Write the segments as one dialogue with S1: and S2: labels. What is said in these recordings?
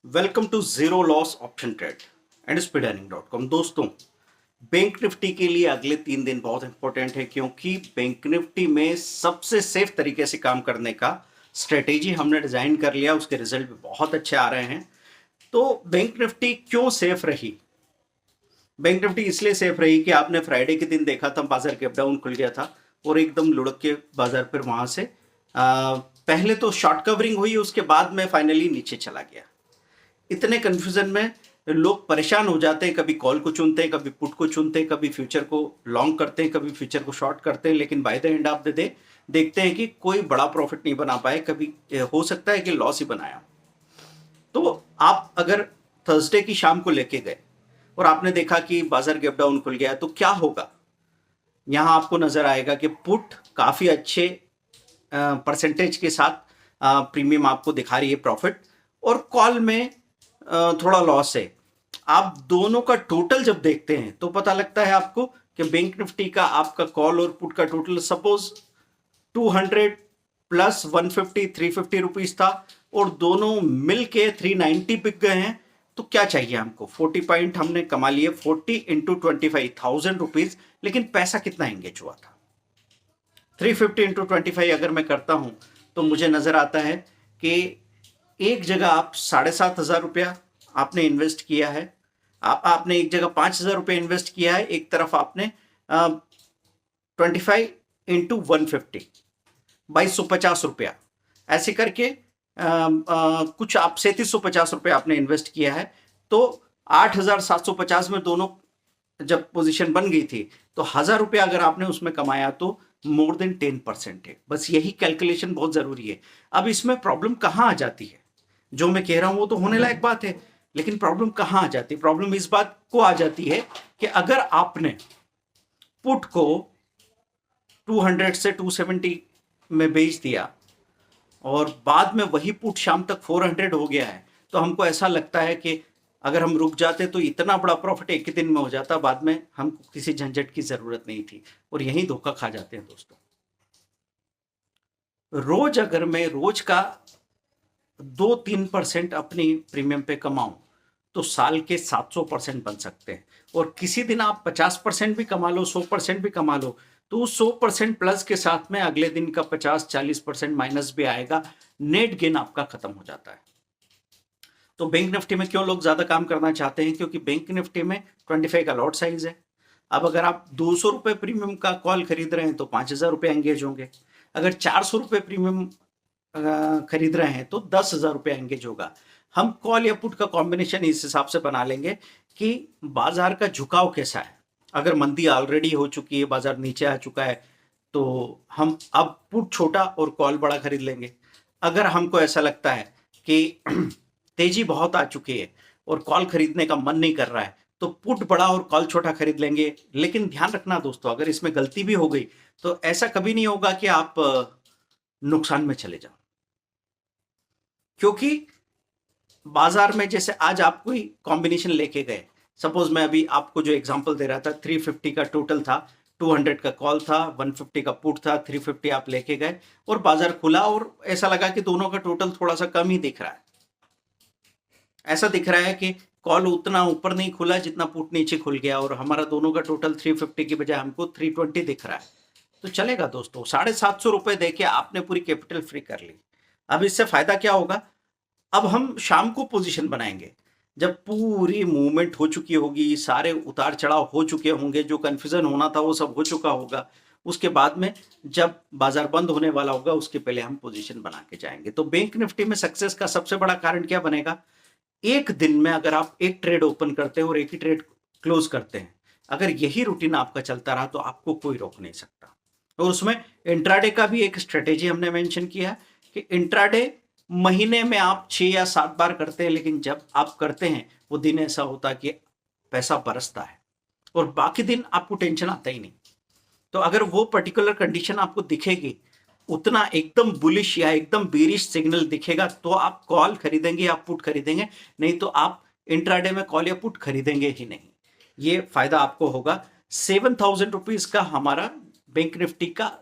S1: Welcome to zero loss option trade and speedearning.com। दोस्तों, bank Nifty के लिए अगले 3 दिन बहुत इंपॉर्टेंट है क्योंकि बैंक निफ्टी में सबसे सेफ तरीके से काम करने का स्ट्रेटेजी हमने डिजाइन कर लिया। उसके रिजल्ट भी बहुत अच्छे आ रहे हैं। तो बैंक निफ्टी क्यों सेफ रही? बैंक निफ्टी इसलिए सेफ रही कि आपने फ्राइडे के दिन देखा था बाजार गैप डाउन खुल गया था और एकदम लुढ़क के बाजार फिर वहां से पहले तो शॉर्ट कवरिंग हुई, उसके बाद में फाइनली नीचे चला गया। इतने कंफ्यूजन में लोग परेशान हो जाते हैं, कभी कॉल को चुनते हैं, कभी पुट को चुनते हैं, कभी फ्यूचर को लॉन्ग करते हैं, कभी फ्यूचर को शॉर्ट करते हैं, लेकिन by the end of the day देखते हैं कि कोई बड़ा प्रॉफिट नहीं बना पाए, कभी हो सकता है कि लॉस ही बनाया। तो आप अगर थर्सडे की शाम को लेके गए और आपने देखा कि बाजार गैप डाउन खुल गया, तो क्या होगा? यहां आपको नजर आएगा कि पुट काफी अच्छे परसेंटेज के साथ प्रीमियम आपको दिखा रही है, प्रॉफिट, और कॉल में थोड़ा लॉस है। आप दोनों का टोटल जब देखते हैं तो पता लगता है आपको कि बैंक निफ्टी का आपका कॉल और पुट का टोटल सपोज 200 प्लस 150 350 रुपीज था और दोनों मिलके 390 बिक गए हैं। तो क्या चाहिए हमको? 40 पॉइंट हमने कमा लिए, 40 इंटू 25,000 रुपीज। लेकिन पैसा कितना एंगेज हुआ था? 350 इंटू 25 अगर मैं करता हूं तो मुझे नजर आता है कि एक जगह आप 7,500 रुपया आपने इन्वेस्ट किया है। आपने एक जगह 5,000 रुपये इन्वेस्ट किया है, एक तरफ आपने 25 इंटू 150 2250 रुपया, ऐसे करके कुछ आप 3,750 रुपये आपने इन्वेस्ट किया है। तो 8,750 में दोनों जब पोजीशन बन गई थी तो 1,000 रुपया अगर आपने उसमें कमाया तो मोर देन 10% है। बस यही कैलकुलेशन बहुत जरूरी है। अब इसमें प्रॉब्लम कहां आ जाती है? जो मैं कह रहा हूं वो तो होने लायक बात है, लेकिन प्रॉब्लम कहां आ जाती है? प्रॉब्लम इस बात को आ जाती है कि अगर आपने पुट को 200 से 270 में बेच दिया और बाद में वही पुट शाम तक 400 हो गया है, तो हमको ऐसा लगता है कि अगर हम रुक जाते तो इतना बड़ा प्रॉफिट एक ही दिन में हो जाता, बाद में हमको किसी झंझट की जरूरत नहीं थी। और यही धोखा खा जाते हैं दोस्तों। रोज अगर मैं रोज का 2-3% अपनी प्रीमियम पे कमाऊं तो साल के 700% बन सकते हैं। और किसी दिन आप 50% भी कमा लो, 100% भी कमा लो, तो उस 100% प्लस के साथ में अगले दिन का 50-40% माइनस भी आएगा। नेट गेन आपका खत्म हो जाता है। तो बैंक निफ्टी में क्यों लोग ज्यादा काम करना चाहते हैं? क्योंकि बैंक निफ्टी में 25 का लॉट साइज है। अब अगर आप 200 रुपए प्रीमियम का कॉल खरीद रहे हैं तो 5,000 रुपये एंगेज होंगे। अगर 400 रुपए प्रीमियम खरीद रहे हैं तो 10,000 रुपये एंगेज होगा। हम कॉल या पुट का कॉम्बिनेशन इस हिसाब से बना लेंगे कि बाजार का झुकाव कैसा है। अगर मंदी ऑलरेडी हो चुकी है, बाजार नीचे आ चुका है, तो हम अब पुट छोटा और कॉल बड़ा खरीद लेंगे। अगर हमको ऐसा लगता है कि तेजी बहुत आ चुकी है और कॉल खरीदने का मन नहीं कर रहा है, तो पुट बड़ा और कॉल छोटा खरीद लेंगे। लेकिन ध्यान रखना दोस्तों, अगर इसमें गलती भी हो गई तो ऐसा कभी नहीं होगा कि आप नुकसान में चले जाओ। क्योंकि बाजार में जैसे आज आप कोई कॉम्बिनेशन लेके गए, सपोज मैं अभी आपको जो एग्जांपल दे रहा था, 350 का टोटल था, 200 का कॉल था, 150 का पुट था, 350 आप लेके गए और बाजार खुला और ऐसा लगा कि दोनों का टोटल थोड़ा सा कम ही दिख रहा है। ऐसा दिख रहा है कि कॉल उतना ऊपर नहीं खुला जितना पुट नीचे खुल गया और हमारा दोनों का टोटल 350 की बजाय हमको 320 दिख रहा है। तो चलेगा दोस्तों, 750 रुपए देके आपने पूरी कैपिटल फ्री कर ली। अब इससे फायदा क्या होगा? अब हम शाम को पोजीशन बनाएंगे जब पूरी मूवमेंट हो चुकी होगी, सारे उतार चढ़ाव हो चुके होंगे, जो कंफ्यूजन होना था वो सब हो चुका होगा। उसके बाद में जब बाजार बंद होने वाला होगा उसके पहले हम पोजीशन बना के जाएंगे। तो बैंक निफ्टी में सक्सेस का सबसे बड़ा कारण क्या बनेगा? एक दिन में अगर आप एक ट्रेड ओपन करते हैं और एक ही ट्रेड क्लोज करते हैं, अगर यही रूटीन आपका चलता रहा तो आपको कोई रोक नहीं सकता। और उसमें इंट्राडे का भी एक स्ट्रेटेजी हमने मेंशन किया कि इंट्राडे महीने में आप 6 या 7 बार करते हैं, लेकिन जब आप करते हैं वो दिन ऐसा होता है कि पैसा बरसता है और बाकी दिन आपको टेंशन आता ही नहीं। तो अगर वो पर्टिकुलर कंडीशन आपको दिखेगी, उतना एकदम बुलिश या एकदम बेरिश सिग्नल दिखेगा, तो आप कॉल खरीदेंगे या पुट खरीदेंगे, नहीं तो आप इंट्राडे में कॉल या पुट खरीदेंगे ही नहीं। ये फायदा आपको होगा। 7,000 रुपीज का हमारा बैंक निफ्टी का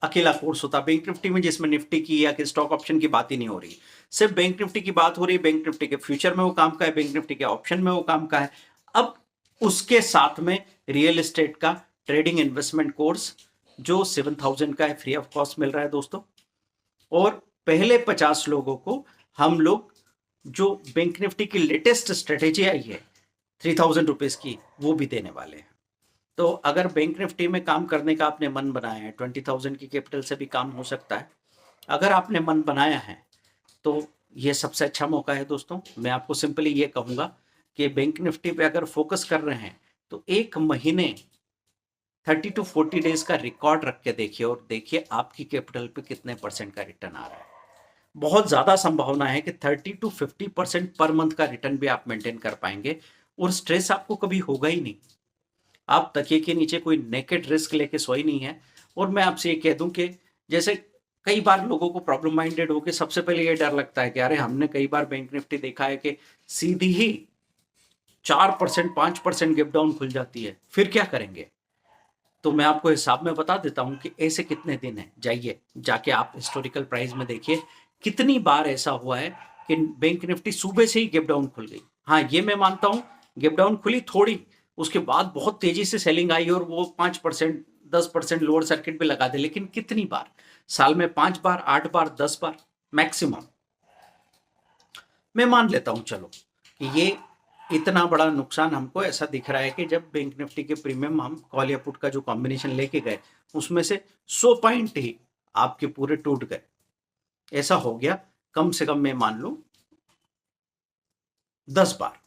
S1: अकेला कोर्स होता बैंक निफ्टी में, जिसमें निफ्टी की या कि स्टॉक ऑप्शन की बात ही नहीं हो रही, सिर्फ बैंक निफ्टी की बात हो रही है। बैंक निफ्टी के फ्यूचर में वो काम का है, बैंक निफ्टी के ऑप्शन में वो काम का है। अब उसके साथ में रियल एस्टेट का ट्रेडिंग इन्वेस्टमेंट कोर्स जो 7,000 का है, फ्री ऑफ कॉस्ट मिल रहा है दोस्तों। और पहले 50 लोगों को हम लोग जो बैंक निफ्टी की लेटेस्ट स्ट्रेटेजी आई है 3,000 रुपीज की, वो भी देने वाले हैं। तो अगर बैंक निफ्टी में काम करने का आपने मन बनाया है, 20,000 की कैपिटल से भी काम हो सकता है। अगर आपने मन बनाया है तो ये सबसे अच्छा मौका है दोस्तों। मैं आपको सिंपली ये कहूंगा कि बैंक निफ्टी पे अगर फोकस कर रहे हैं तो एक महीने 30 टू 40 डेज का रिकॉर्ड रख के देखिए और देखिए आपकी कैपिटल पे कितने परसेंट का रिटर्न आ रहा है। बहुत ज्यादा संभावना है कि 30 टू 50% पर मंथ का रिटर्न भी आप मेंटेन कर पाएंगे और स्ट्रेस आपको कभी होगा ही नहीं। आप तकिए के नीचे कोई नेकेड रिस्क लेके सोई नहीं है। और मैं आपसे ये कह दूं कि जैसे कई बार लोगों को प्रॉब्लम माइंडेड हो के सबसे पहले ये डर लगता है कि अरे हमने कई बार बैंक निफ्टी देखा है कि सीधी ही 4% 5% गिव डाउन खुल जाती है, फिर क्या करेंगे। तो मैं आपको हिसाब में बता देता हूं कि ऐसे कितने दिन है, जाइए जाके आप हिस्टोरिकल प्राइस में देखिए कितनी बार ऐसा हुआ है कि बैंक निफ्टी सुबह से ही गिव डाउन खुल गई। हाँ ये मैं मानता हूं, गिव डाउन खुली थोड़ी, उसके बाद बहुत तेजी से सेलिंग आई और वो 5% 10% लोअर सर्किट भी लगा दे। लेकिन कितनी बार, साल में 5 बार 8 बार 10 बार मैक्सिमम। मैं मान लेता हूं चलो कि ये इतना बड़ा नुकसान हमको ऐसा दिख रहा है कि जब बैंक निफ्टी के प्रीमियम हम कॉल या पुट का जो कॉम्बिनेशन लेके गए उसमें से 100 पॉइंट ही आपके पूरे टूट गए। ऐसा हो गया कम से कम मैं मान लूं 10 बार,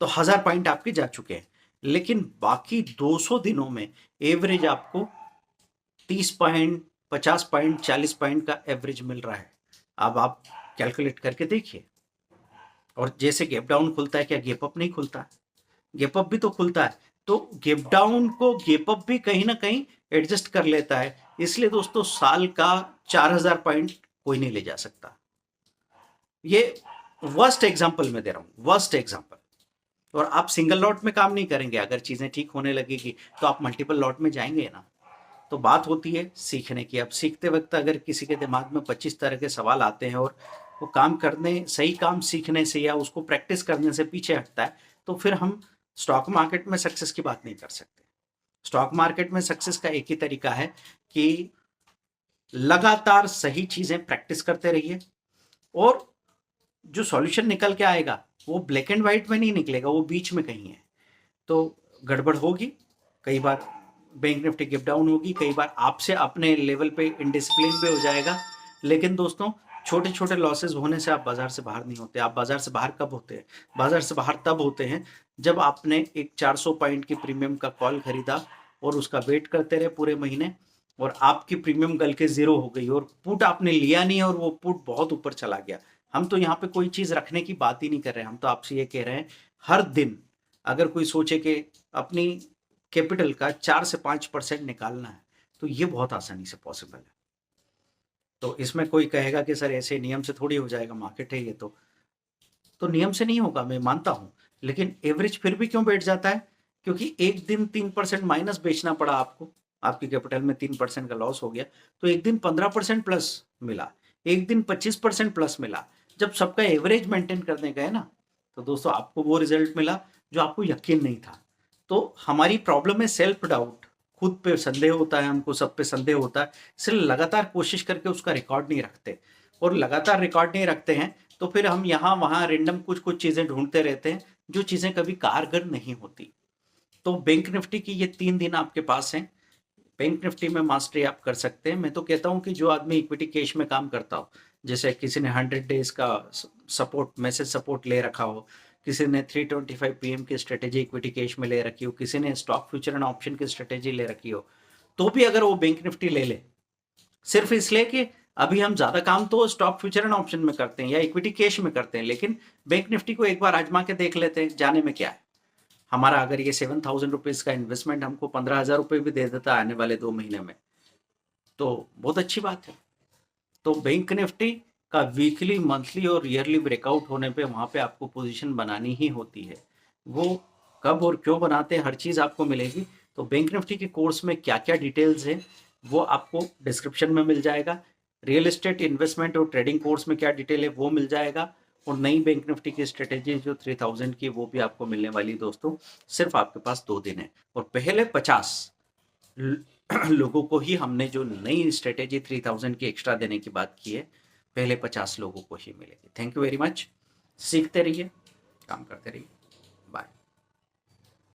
S1: तो 1000 पॉइंट आपके जा चुके हैं। लेकिन बाकी 200 दिनों में एवरेज आपको 30 पॉइंट 50 पॉइंट 40 पॉइंट का एवरेज मिल रहा है। अब आप कैलकुलेट करके देखिए। और जैसे गैप डाउन खुलता है, क्या गैप अप नहीं खुलता? गैप अप भी तो खुलता है। तो गैप डाउन को गैप अप भी कहीं ना कहीं एडजस्ट कर लेता है। इसलिए दोस्तों साल का 4,000 पॉइंट कोई नहीं ले जा सकता। ये वर्स्ट एग्जांपल मैं दे रहा हूं, वर्स्ट एग्जांपल। और आप सिंगल लॉट में काम नहीं करेंगे, अगर चीजें ठीक होने लगेगी तो आप मल्टीपल लॉट में जाएंगे ना। तो बात होती है सीखने की। अब सीखते वक्त अगर किसी के दिमाग में 25 तरह के सवाल आते हैं और वो काम करने, सही काम सीखने से या उसको प्रैक्टिस करने से पीछे हटता है, तो फिर हम स्टॉक मार्केट में सक्सेस की बात नहीं कर सकते। स्टॉक मार्केट में सक्सेस का एक ही तरीका है कि लगातार सही चीजें प्रैक्टिस करते रहिए और जो सॉल्यूशन निकल के आएगा वो ब्लैक एंड व्हाइट में नहीं निकलेगा, वो बीच में कहीं है। तो गड़बड़ होगी, कई बार बैंक निफ्टी गिव डाउन होगी, कई बार आपसे अपने लेवल पे इनडिसिप्लिन भी हो जाएगा। लेकिन दोस्तों छोटे छोटे लॉसेस होने से आप बाजार से बाहर नहीं होते। आप बाजार से बाहर कब होते हैं? बाजार से बाहर तब होते हैं जब आपने एक 400 पॉइंट की प्रीमियम का कॉल खरीदा और उसका वेट करते रहे पूरे महीने और आपकी प्रीमियम गल के जीरो हो गई और पुट आपने लिया नहीं और वो पुट बहुत ऊपर चला गया। हम तो यहाँ पे कोई चीज रखने की बात ही नहीं कर रहे हैं, हम तो आपसे ये कह रहे हैं हर दिन अगर कोई सोचे कि अपनी कैपिटल का 4 से 5% निकालना है तो ये बहुत आसानी से पॉसिबल है। तो इसमें कोई कहेगा कि सर ऐसे नियम से थोड़ी हो जाएगा, मार्केट है ये तो नियम से नहीं होगा, मैं मानता हूं। लेकिन एवरेज फिर भी क्यों बैठ जाता है? क्योंकि एक दिन 3% माइनस बेचना पड़ा आपको, आपकी कैपिटल में 3% का लॉस हो गया, तो एक दिन 15% प्लस मिला, एक दिन 25% प्लस मिला। जब सबका एवरेज मेंटेन करने गए ना तो दोस्तों आपको वो रिजल्ट मिला जो आपको यकीन नहीं था। तो हमारी प्रॉब्लम है सेल्फ डाउट, खुद पे संदेह होता है, हमको सब पे संदेह होता है, इसलिए लगातार कोशिश करके उसका रिकॉर्ड नहीं रखते। और लगातार रिकॉर्ड नहीं रखते हैं तो फिर हम यहाँ वहाँ रेंडम कुछ कुछ चीजें ढूंढते रहते हैं जो चीजें कभी कारगर नहीं होती। तो बैंक निफ्टी की ये 3 दिन आपके पास हैं, बैंक निफ्टी में मास्टरी आप कर सकते हैं। मैं तो कहता हूं कि जो आदमी इक्विटी कैश में काम करता हो, जैसे किसी ने 100 डेज का सपोर्ट, मैसेज सपोर्ट ले रखा हो, किसी ने 325 पीएम की स्ट्रेटेजी इक्विटी कैश में ले रखी हो, किसी ने स्टॉक फ्यूचर एंड ऑप्शन की स्ट्रेटेजी ले रखी हो, तो भी अगर वो बैंक निफ्टी ले ले, सिर्फ इसलिए कि अभी हम ज्यादा काम तो स्टॉक फ्यूचर एंड ऑप्शन में करते हैं या इक्विटी कैश में करते हैं, लेकिन बैंक निफ्टी को एक बार आजमा के देख लेते हैं, जाने में क्या है। हमारा अगर ये 7,000 रुपीज का इन्वेस्टमेंट हमको 15,000 रुपये भी दे देता आने वाले 2 महीने में, तो बहुत अच्छी बात है। तो बैंक निफ्टी का वीकली, मंथली और ईयरली ब्रेकआउट होने पे वहां पे आपको पोजीशन बनानी ही होती है। वो कब और क्यों बनाते हैं हर चीज आपको मिलेगी। तो बैंक निफ्टी के कोर्स में क्या क्या डिटेल्स है वो आपको डिस्क्रिप्शन में मिल जाएगा। रियल एस्टेट इन्वेस्टमेंट और ट्रेडिंग कोर्स में क्या डिटेल है वो मिल जाएगा। और नई बैंक निफ्टी की स्ट्रेटेजी जो 3000 की वो भी आपको मिलने वाली दोस्तों। सिर्फ आपके पास 2 दिन है और पहले 50 लोगों को ही हमने जो नई स्ट्रेटेजी 3000 की एक्स्ट्रा देने की बात की है, पहले 50 लोगों को ही मिलेगी। Thank you very much. सीखते रहिए, काम करते रहिए।